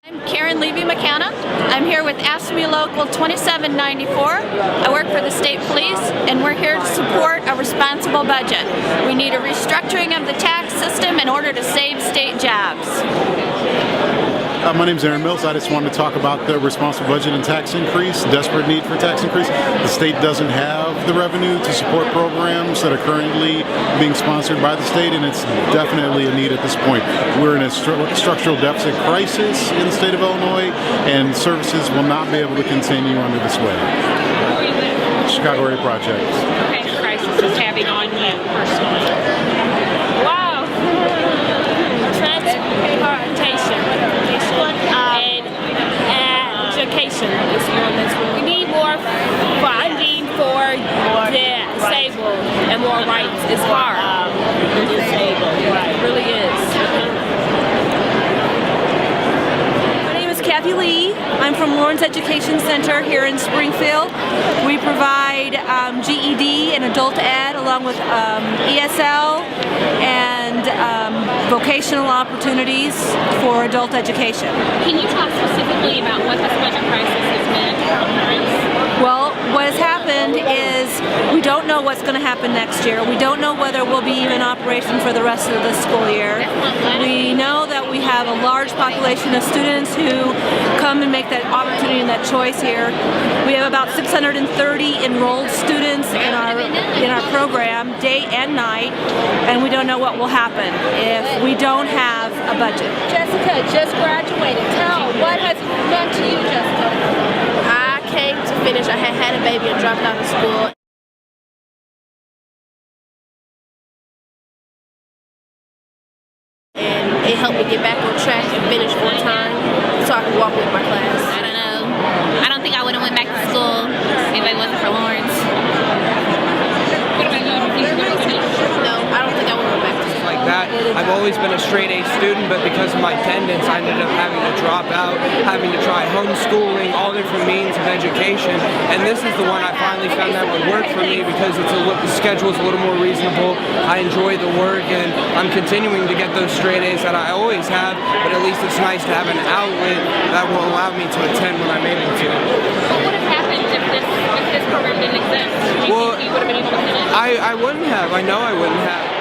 I'm Karen Levy McKenna. I'm here with AFSCME Local 2794. I work for the State Police, and we're here to support a responsible budget. We need a restructuring of the tax system in order to save state jobs. My name is Aaron Mills. I just wanted to talk about the responsible budget and tax increase, desperate need for tax increase. The state doesn't have the revenue to support programs that are currently being sponsored by the state, and it's definitely a need at this point. We're in a structural deficit crisis in the state of Illinois, and services will not be able to continue under this way. Chicago Area Project. Okay, the crisis is having on you personally. Wow. Transportation and education is one that's we need more funding for the disabled and more rights. It's hard. The disabled, it really is. My name is Kathy Lee. I'm from Lawrence Education Center here in Springfield. We provide GED and adult ed along with ESL and vocational opportunities for adult education. Can you talk specifically about what this budget crisis has meant for parents? Well, what has happened is we don't know what's going to happen next year. We don't know whether we'll be even in operation for the rest of the school year. We know that we have a large population of students who come and make that opportunity and that choice here. We have about 630 enrolled students in our program, day and night, and we don't know what will happen if we don't have a budget. Jessica just graduated. Tell, what has it meant to you, Jessica? I came to finish. I had a baby and dropped out of school. And it helped me get back on track and finish full time so I could walk with my class. I don't know. I don't think I would have went back to school if it wasn't for Lawrence. No, I don't think I would have went back to school. Like that. I've always been a straight A student, but because of my attendance, I ended up having to drop out, having to try homeschooling, all different means of education, and this is the one I finally found that would work for me because the schedule is a little more reasonable. I enjoy the work, and I'm continuing to get those straight A's that I always have, but at least it's nice to have an outlet that will allow me to attend when I'm able to. What would have happened if this program didn't exist? Do you think you would have been able to finish? I wouldn't have. I know I wouldn't have.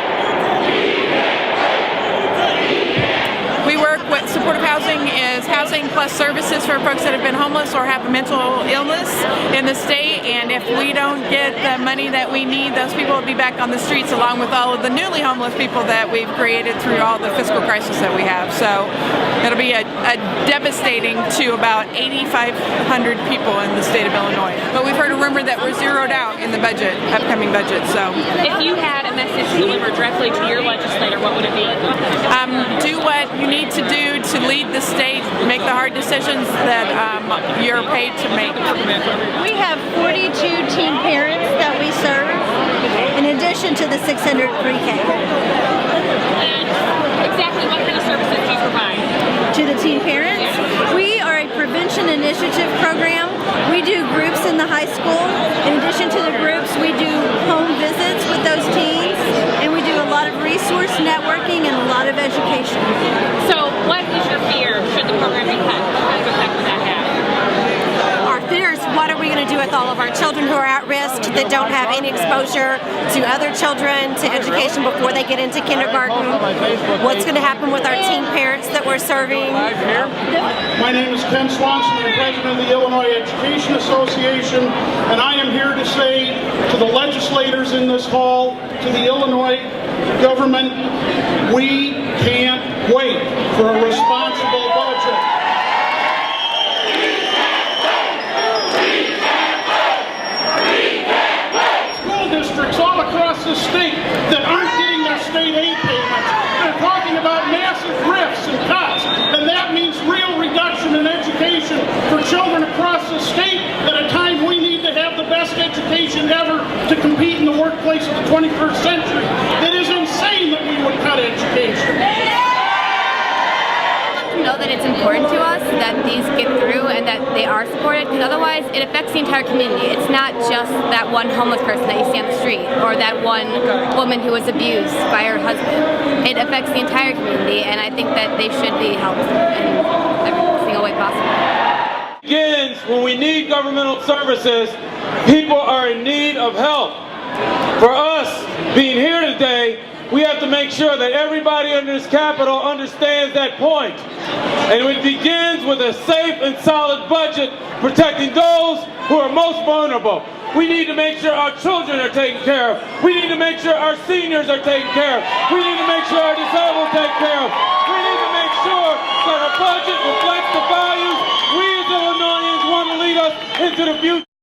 We work with supportive housing is housing plus services for folks that have been homeless or have a mental illness in the state, and if we don't get the money that we need, those people will be back on the streets along with all of the newly homeless people that we've created through all the fiscal crisis that we have. So it'll be a devastating to about 8,500 people in the state of Illinois. But we've heard a rumor that we're zeroed out in the budget, upcoming budget. So if you had a message to deliver directly to your legislator, what would it be? Do what you need to do to lead the state, make the hard decisions that you're paid to make. We have 42 teen parents that we serve, in addition to the 600 pre-K. Exactly what kind of services do you provide? To the teen parents, we are a prevention initiative program. We do groups in the high school. In addition to the groups, we do home visits with those teens, and we do a lot of resource networking and a lot of education. So what is your fear should the program be cut? What kind of effect would that have? Our fear is what are we going to do with all of our children who are at risk, that don't have any exposure to other children, to education before they get into kindergarten? What's going to happen with our teen parents that we're serving? My name is Ken Swanson. I'm president of the Illinois Education Association, and I am here to say to the legislators in this hall, to the Illinois government, we can't wait for a responsible budget. School districts all across the state that aren't getting their state aid payments, they're talking about massive rifts and cuts, and that means real reduction in education for children across the state at a time we need to have the best education ever to compete in the workplace of the 21st century. It is insane that we would cut education. Know that it's important to us that these get through and that they are supported, because otherwise it affects the entire community. It's not just that one homeless person that you see on the street or that one woman who was abused by her husband. It affects the entire community, and I think that they should be helped in every single humanly possible. Begins when we need governmental services, people are in need of help. For us being here today, we have to make sure that everybody in this Capitol understands that point. And it begins with a safe and solid budget protecting those who are most vulnerable. We need to make sure our children are taken care of. We need to make sure our seniors are taken care of. We need to make sure our disabled are taken care of. We need to make sure that our budget reflects the values we as Illinoisans want to lead us into the future.